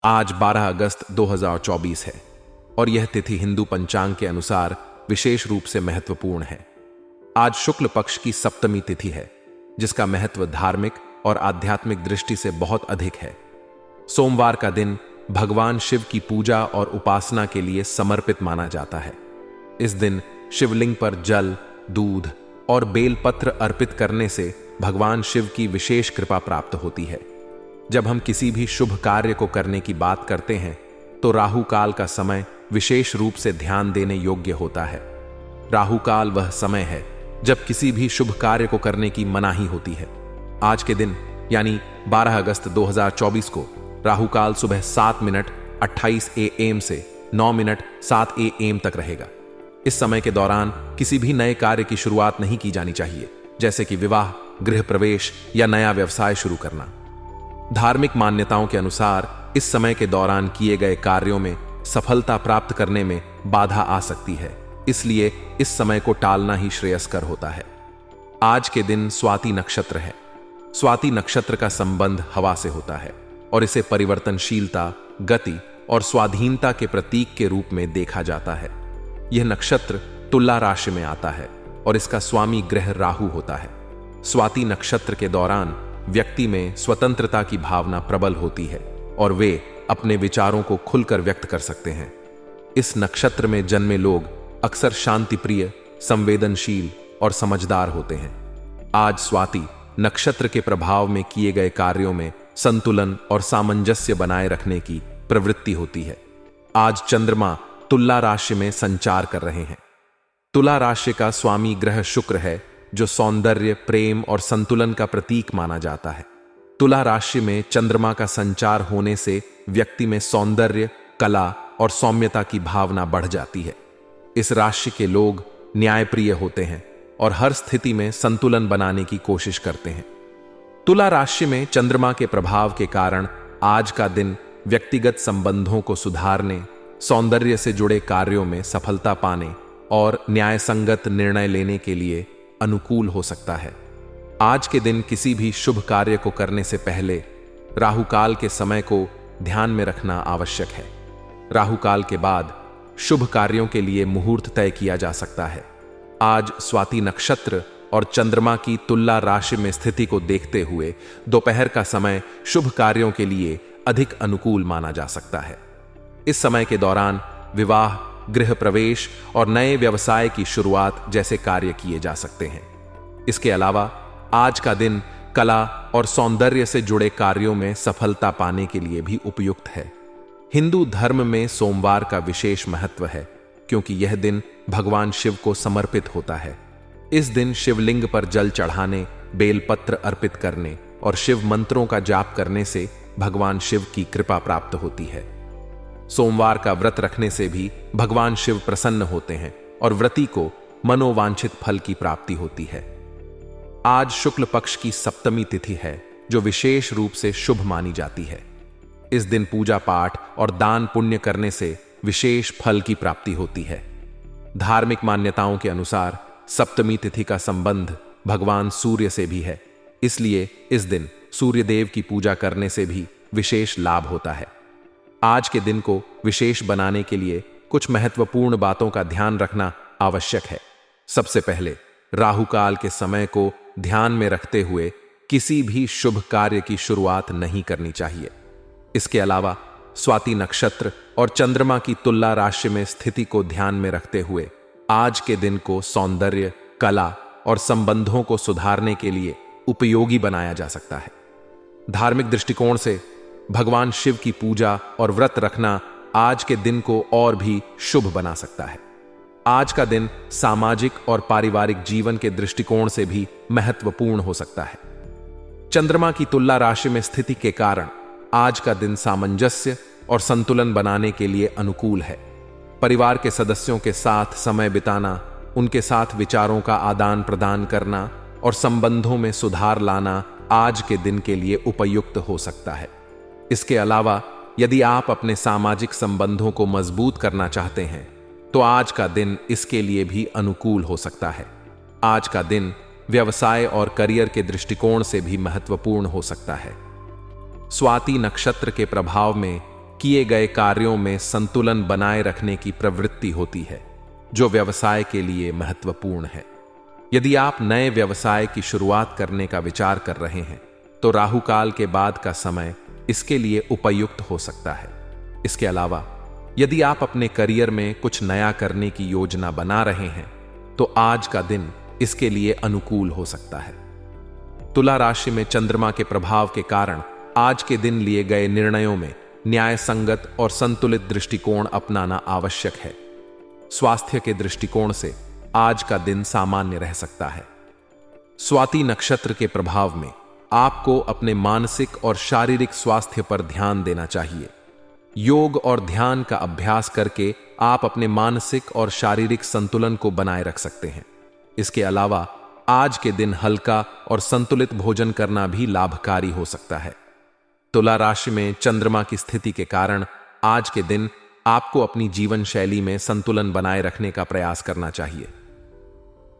आज 12 अगस्त 2024 है और यह तिथि हिंदू पंचांग के अनुसार विशेष रूप से महत्वपूर्ण है। आज शुक्ल पक्ष की सप्तमी तिथि है, जिसका महत्व धार्मिक और आध्यात्मिक दृष्टि से बहुत अधिक है। सोमवार का दिन भगवान शिव की पूजा और उपासना के लिए समर्पित माना जाता है। इस दिन शिवलिंग पर जल, दूध और बेलपत्र अर्पित करने से भगवान शिव की विशेष कृपा प्राप्त होती है। जब हम किसी भी शुभ कार्य को करने की बात करते हैं तो राहु काल का समय विशेष रूप से ध्यान देने योग्य होता है। राहु काल वह समय है जब किसी भी शुभ कार्य को करने की मनाही होती है। आज के दिन यानी 12 अगस्त 2024 को राहु काल सुबह 7:28 AM से 9:07 AM तक रहेगा। इस समय के दौरान किसी भी नए कार्य की शुरुआत नहीं की जानी चाहिए, जैसे कि विवाह, गृह प्रवेश या नया व्यवसाय शुरू करना। धार्मिक मान्यताओं के अनुसार इस समय के दौरान किए गए कार्यों में सफलता प्राप्त करने में बाधा आ सकती है, इसलिए इस समय को टालना ही श्रेयस्कर होता है। आज के दिन स्वाति नक्षत्र है। स्वाति नक्षत्र का संबंध हवा से होता है और इसे परिवर्तनशीलता, गति और स्वाधीनता के प्रतीक के रूप में देखा जाता है। यह नक्षत्र तुला राशि में आता है और इसका स्वामी ग्रह राहु होता है। स्वाति नक्षत्र के दौरान व्यक्ति में स्वतंत्रता की भावना प्रबल होती है और वे अपने विचारों को खुलकर व्यक्त कर सकते हैं। इस नक्षत्र में जन्मे लोग अक्सर शांतिप्रिय, संवेदनशील और समझदार होते हैं। आज स्वाति नक्षत्र के प्रभाव में किए गए कार्यों में संतुलन और सामंजस्य बनाए रखने की प्रवृत्ति होती है। आज चंद्रमा तुला राशि में संचार कर रहे हैं। तुला राशि का स्वामी ग्रह शुक्र है, जो सौंदर्य, प्रेम और संतुलन का प्रतीक माना जाता है। तुला राशि में चंद्रमा का संचार होने से व्यक्ति में सौंदर्य, कला और सौम्यता की भावना बढ़ जाती है। इस राशि के लोग न्यायप्रिय होते हैं और हर स्थिति में संतुलन बनाने की कोशिश करते हैं। तुला राशि में चंद्रमा के प्रभाव के कारण आज का दिन व्यक्तिगत संबंधों को सुधारने, सौंदर्य से जुड़े कार्यों में सफलता पाने और न्यायसंगत निर्णय लेने के लिए अनुकूल हो सकता है। आज के दिन किसी भी शुभ कार्य को करने से पहले राहु काल के समय को ध्यान में रखना आवश्यक है। राहु काल के बाद शुभ कार्यों के लिए मुहूर्त तय किया जा सकता है। आज स्वाति नक्षत्र और चंद्रमा की तुला राशि में स्थिति को देखते हुए दोपहर का समय शुभ कार्यों के लिए अधिक अनुकूल माना जा सकता है। इस समय के दौरान विवाह, गृह प्रवेश और नए व्यवसाय की शुरुआत जैसे कार्य किए जा सकते हैं। इसके अलावा आज का दिन कला और सौंदर्य से जुड़े कार्यों में सफलता पाने के लिए भी उपयुक्त है। हिंदू धर्म में सोमवार का विशेष महत्व है, क्योंकि यह दिन भगवान शिव को समर्पित होता है। इस दिन शिवलिंग पर जल चढ़ाने, बेलपत्र अर्पित करने और शिव मंत्रों का जाप करने से भगवान शिव की कृपा प्राप्त होती है। सोमवार का व्रत रखने से भी भगवान शिव प्रसन्न होते हैं और व्रती को मनोवांछित फल की प्राप्ति होती है। आज शुक्ल पक्ष की सप्तमी तिथि है, जो विशेष रूप से शुभ मानी जाती है। इस दिन पूजा पाठ और दान पुण्य करने से विशेष फल की प्राप्ति होती है। धार्मिक मान्यताओं के अनुसार सप्तमी तिथि का संबंध भगवान सूर्य से भी है, इसलिए इस दिन सूर्य देव की पूजा करने से भी विशेष लाभ होता है। आज के दिन को विशेष बनाने के लिए कुछ महत्वपूर्ण बातों का ध्यान रखना आवश्यक है। सबसे पहले राहु काल के समय को ध्यान में रखते हुए किसी भी शुभ कार्य की शुरुआत नहीं करनी चाहिए। इसके अलावा स्वाति नक्षत्र और चंद्रमा की तुला राशि में स्थिति को ध्यान में रखते हुए आज के दिन को सौंदर्य, कला और संबंधों को सुधारने के लिए उपयोगी बनाया जा सकता है। धार्मिक दृष्टिकोण से भगवान शिव की पूजा और व्रत रखना आज के दिन को और भी शुभ बना सकता है। आज का दिन सामाजिक और पारिवारिक जीवन के दृष्टिकोण से भी महत्वपूर्ण हो सकता है। चंद्रमा की तुला राशि में स्थिति के कारण आज का दिन सामंजस्य और संतुलन बनाने के लिए अनुकूल है। परिवार के सदस्यों के साथ समय बिताना, उनके साथ विचारों का आदान प्रदान करना और संबंधों में सुधार लाना आज के दिन के लिए उपयुक्त हो सकता है। इसके अलावा यदि आप अपने सामाजिक संबंधों को मजबूत करना चाहते हैं तो आज का दिन इसके लिए भी अनुकूल हो सकता है। आज का दिन व्यवसाय और करियर के दृष्टिकोण से भी महत्वपूर्ण हो सकता है। स्वाति नक्षत्र के प्रभाव में किए गए कार्यों में संतुलन बनाए रखने की प्रवृत्ति होती है, जो व्यवसाय के लिए महत्वपूर्ण है। यदि आप नए व्यवसाय की शुरुआत करने का विचार कर रहे हैं, तो राहुकाल के बाद का समय इसके लिए उपयुक्त हो सकता है। इसके अलावा यदि आप अपने करियर में कुछ नया करने की योजना बना रहे हैं, तो आज का दिन इसके लिए अनुकूल हो सकता है। तुला राशि में चंद्रमा के प्रभाव के कारण आज के दिन लिए गए निर्णयों में न्याय संगत और संतुलित दृष्टिकोण अपनाना आवश्यक है। स्वास्थ्य के दृष्टिकोण से आज का दिन सामान्य रह सकता है। स्वाति नक्षत्र के प्रभाव में आपको अपने मानसिक और शारीरिक स्वास्थ्य पर ध्यान देना चाहिए। योग और ध्यान का अभ्यास करके आप अपने मानसिक और शारीरिक संतुलन को बनाए रख सकते हैं। इसके अलावा आज के दिन हल्का और संतुलित भोजन करना भी लाभकारी हो सकता है। तुला राशि में चंद्रमा की स्थिति के कारण आज के दिन आपको अपनी जीवन शैली में संतुलन बनाए रखने का प्रयास करना चाहिए।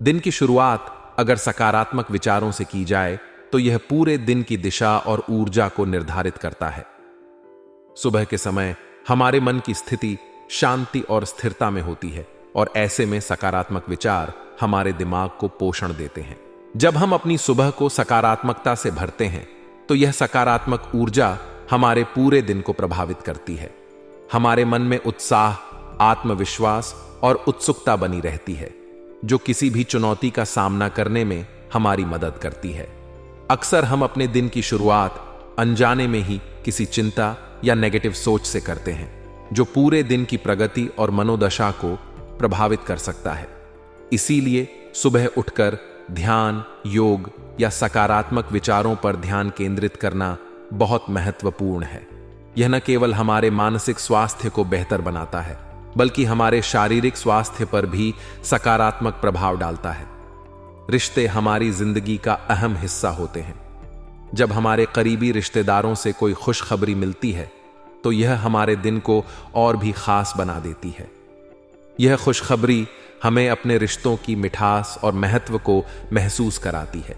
दिन की शुरुआत अगर सकारात्मक विचारों से की जाए तो यह पूरे दिन की दिशा और ऊर्जा को निर्धारित करता है। सुबह के समय हमारे मन की स्थिति शांति और स्थिरता में होती है और ऐसे में सकारात्मक विचार हमारे दिमाग को पोषण देते हैं। जब हम अपनी सुबह को सकारात्मकता से भरते हैं तो यह सकारात्मक ऊर्जा हमारे पूरे दिन को प्रभावित करती है। हमारे मन में उत्साह, आत्मविश्वास और उत्सुकता बनी रहती है, जो किसी भी चुनौती का सामना करने में हमारी मदद करती है। अक्सर हम अपने दिन की शुरुआत अनजाने में ही किसी चिंता या नेगेटिव सोच से करते हैं, जो पूरे दिन की प्रगति और मनोदशा को प्रभावित कर सकता है। इसीलिए सुबह उठकर ध्यान, योग या सकारात्मक विचारों पर ध्यान केंद्रित करना बहुत महत्वपूर्ण है। यह न केवल हमारे मानसिक स्वास्थ्य को बेहतर बनाता है, बल्कि हमारे शारीरिक स्वास्थ्य पर भी सकारात्मक प्रभाव डालता है। रिश्ते हमारी जिंदगी का अहम हिस्सा होते हैं। जब हमारे करीबी रिश्तेदारों से कोई खुशखबरी मिलती है, तो यह हमारे दिन को और भी खास बना देती है। यह खुशखबरी हमें अपने रिश्तों की मिठास और महत्व को महसूस कराती है।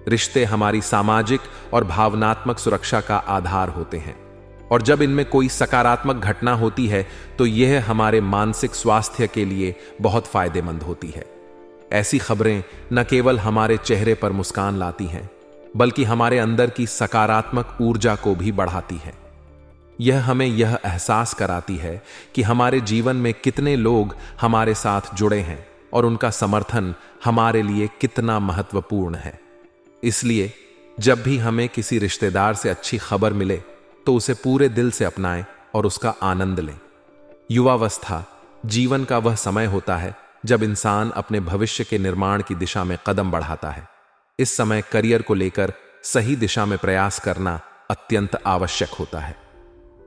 रिश्ते हमारी सामाजिक और भावनात्मक सुरक्षा का आधार होते हैं, और जब इनमें कोई सकारात्मक घटना होती है तो यह हमारे मानसिक स्वास्थ्य के लिए बहुत फायदेमंद होती है। ऐसी खबरें न केवल हमारे चेहरे पर मुस्कान लाती हैं, बल्कि हमारे अंदर की सकारात्मक ऊर्जा को भी बढ़ाती है। यह हमें यह एहसास कराती है कि हमारे जीवन में कितने लोग हमारे साथ जुड़े हैं और उनका समर्थन हमारे लिए कितना महत्वपूर्ण है। इसलिए जब भी हमें किसी रिश्तेदार से अच्छी खबर मिले तो उसे पूरे दिल से अपनाएं और उसका आनंद लें। युवावस्था जीवन का वह समय होता है जब इंसान अपने भविष्य के निर्माण की दिशा में कदम बढ़ाता है। इस समय करियर को लेकर सही दिशा में प्रयास करना अत्यंत आवश्यक होता है।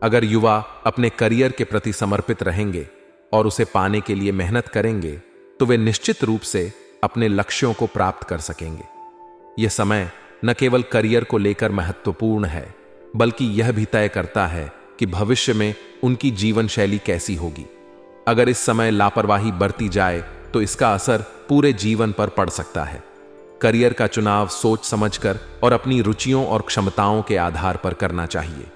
अगर युवा अपने करियर के प्रति समर्पित रहेंगे और उसे पाने के लिए मेहनत करेंगे, तो वे निश्चित रूप से अपने लक्ष्यों को प्राप्त कर सकेंगे। यह समय न केवल करियर को लेकर महत्वपूर्ण है, बल्कि यह भी तय करता है कि भविष्य में उनकी जीवन शैली कैसी होगी। अगर इस समय लापरवाही बरती जाए तो इसका असर पूरे जीवन पर पड़ सकता है। करियर का चुनाव सोच समझकर और अपनी रुचियों और क्षमताओं के आधार पर करना चाहिए।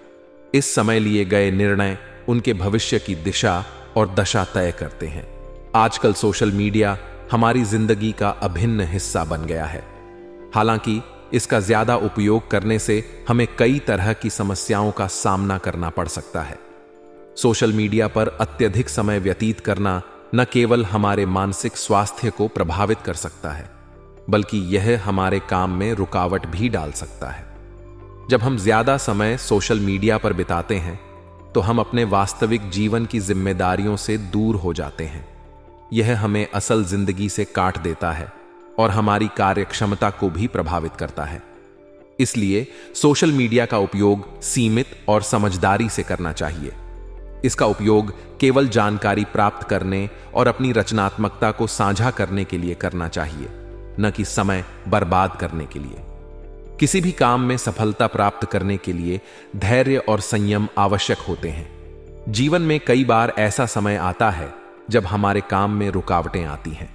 इस समय लिए गए निर्णय उनके भविष्य की दिशा और दशा तय करते हैं। आजकल सोशल मीडिया हमारी जिंदगी का अभिन्न हिस्सा बन गया है। हालांकि इसका ज्यादा उपयोग करने से हमें कई तरह की समस्याओं का सामना करना पड़ सकता है। सोशल मीडिया पर अत्यधिक समय व्यतीत करना न केवल हमारे मानसिक स्वास्थ्य को प्रभावित कर सकता है, बल्कि यह हमारे काम में रुकावट भी डाल सकता है। जब हम ज्यादा समय सोशल मीडिया पर बिताते हैं, तो हम अपने वास्तविक जीवन की जिम्मेदारियों से दूर हो जाते हैं। यह हमें असल जिंदगी से काट देता है और हमारी कार्यक्षमता को भी प्रभावित करता है। इसलिए सोशल मीडिया का उपयोग सीमित और समझदारी से करना चाहिए। इसका उपयोग केवल जानकारी प्राप्त करने और अपनी रचनात्मकता को साझा करने के लिए करना चाहिए, न कि समय बर्बाद करने के लिए। किसी भी काम में सफलता प्राप्त करने के लिए धैर्य और संयम आवश्यक होते हैं। जीवन में कई बार ऐसा समय आता है जब हमारे काम में रुकावटें आती हैं।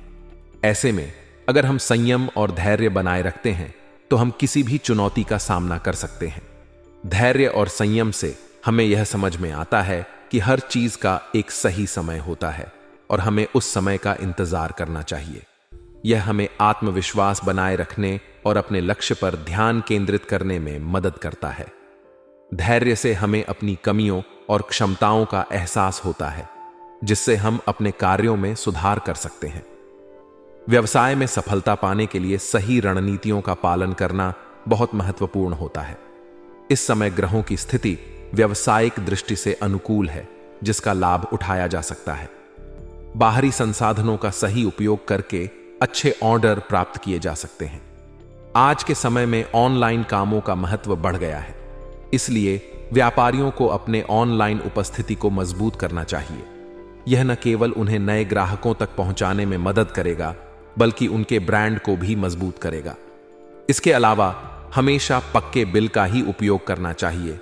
ऐसे में अगर हम संयम और धैर्य बनाए रखते हैं तो हम किसी भी चुनौती का सामना कर सकते हैं। धैर्य और संयम से हमें यह समझ में आता है कि हर चीज का एक सही समय होता है और हमें उस समय का इंतजार करना चाहिए। यह हमें आत्मविश्वास बनाए रखने और अपने लक्ष्य पर ध्यान केंद्रित करने में मदद करता है। धैर्य से हमें अपनी कमियों और क्षमताओं का एहसास होता है, जिससे हम अपने कार्यों में सुधार कर सकते हैं। व्यवसाय में सफलता पाने के लिए सही रणनीतियों का पालन करना बहुत महत्वपूर्ण होता है। इस समय ग्रहों की स्थिति व्यावसायिक दृष्टि से अनुकूल है, जिसका लाभ उठाया जा सकता है। बाहरी संसाधनों का सही उपयोग करके अच्छे ऑर्डर प्राप्त किए जा सकते हैं। आज के समय में ऑनलाइन कामों का महत्व बढ़ गया है, इसलिए व्यापारियों को अपने ऑनलाइन उपस्थिति को मजबूत करना चाहिए। यह न केवल उन्हें नए ग्राहकों तक पहुंचाने में मदद करेगा, बल्कि उनके ब्रांड को भी मजबूत करेगा। इसके अलावा हमेशा पक्के बिल का ही उपयोग करना चाहिए,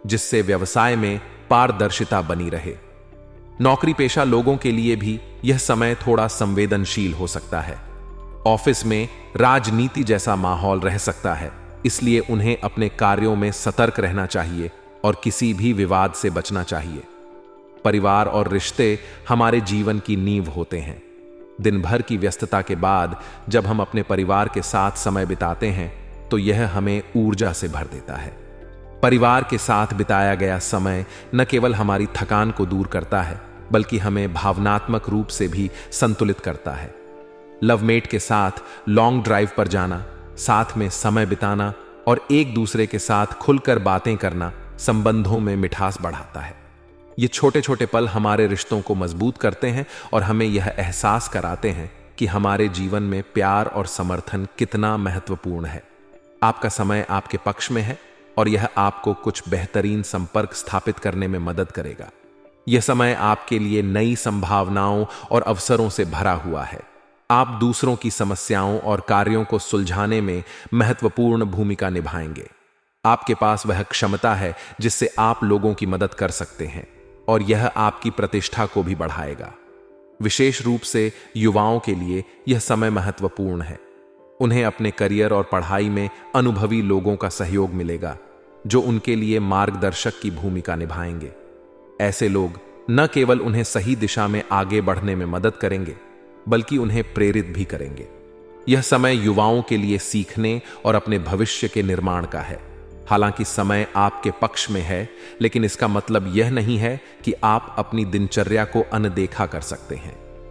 जिससे व्यवसाय में पारदर्शिता बनी रहे। नौकरी पेशा लोगों के लिए भी यह समय थोड़ा संवेदनशील हो सकता है। ऑफिस में राजनीति जैसा माहौल रह सकता है, इसलिए उन्हें अपने कार्यों में सतर्क रहना चाहिए और किसी भी विवाद से बचना चाहिए। परिवार और रिश्ते हमारे जीवन की नींव होते हैं। दिन भर की व्यस्तता के बाद जब हम अपने परिवार के साथ समय बिताते हैं, तो यह हमें ऊर्जा से भर देता है। परिवार के साथ बिताया गया समय न केवल हमारी थकान को दूर करता है, बल्कि हमें भावनात्मक रूप से भी संतुलित करता है। लवमेट के साथ लॉन्ग ड्राइव पर जाना, साथ में समय बिताना और एक दूसरे के साथ खुलकर बातें करना संबंधों में मिठास बढ़ाता है। ये छोटे छोटे पल हमारे रिश्तों को मजबूत करते हैं और हमें यह एहसास कराते हैं कि हमारे जीवन में प्यार और समर्थन कितना महत्वपूर्ण है। आपका समय आपके पक्ष में है और यह आपको कुछ बेहतरीन संपर्क स्थापित करने में मदद करेगा। यह समय आपके लिए नई संभावनाओं और अवसरों से भरा हुआ है। आप दूसरों की समस्याओं और कार्यों को सुलझाने में महत्वपूर्ण भूमिका निभाएंगे। आपके पास वह क्षमता है जिससे आप लोगों की मदद कर सकते हैं और यह आपकी प्रतिष्ठा को भी बढ़ाएगा। विशेष रूप से युवाओं के लिए यह समय महत्वपूर्ण है। उन्हें अपने करियर और पढ़ाई में अनुभवी लोगों का सहयोग मिलेगा, जो उनके लिए मार्गदर्शक की भूमिका निभाएंगे। ऐसे लोग न केवल उन्हें सही दिशा में आगे बढ़ने में मदद करेंगे, बल्कि उन्हें प्रेरित भी करेंगे। यह समय युवाओं के लिए सीखने और अपने भविष्य के निर्माण का है। हालांकि समय आपके पक्ष में है, लेकिन इसका मतलब यह नहीं है कि आप अपनी दिनचर्या को अनदेखा कर सकते हैं।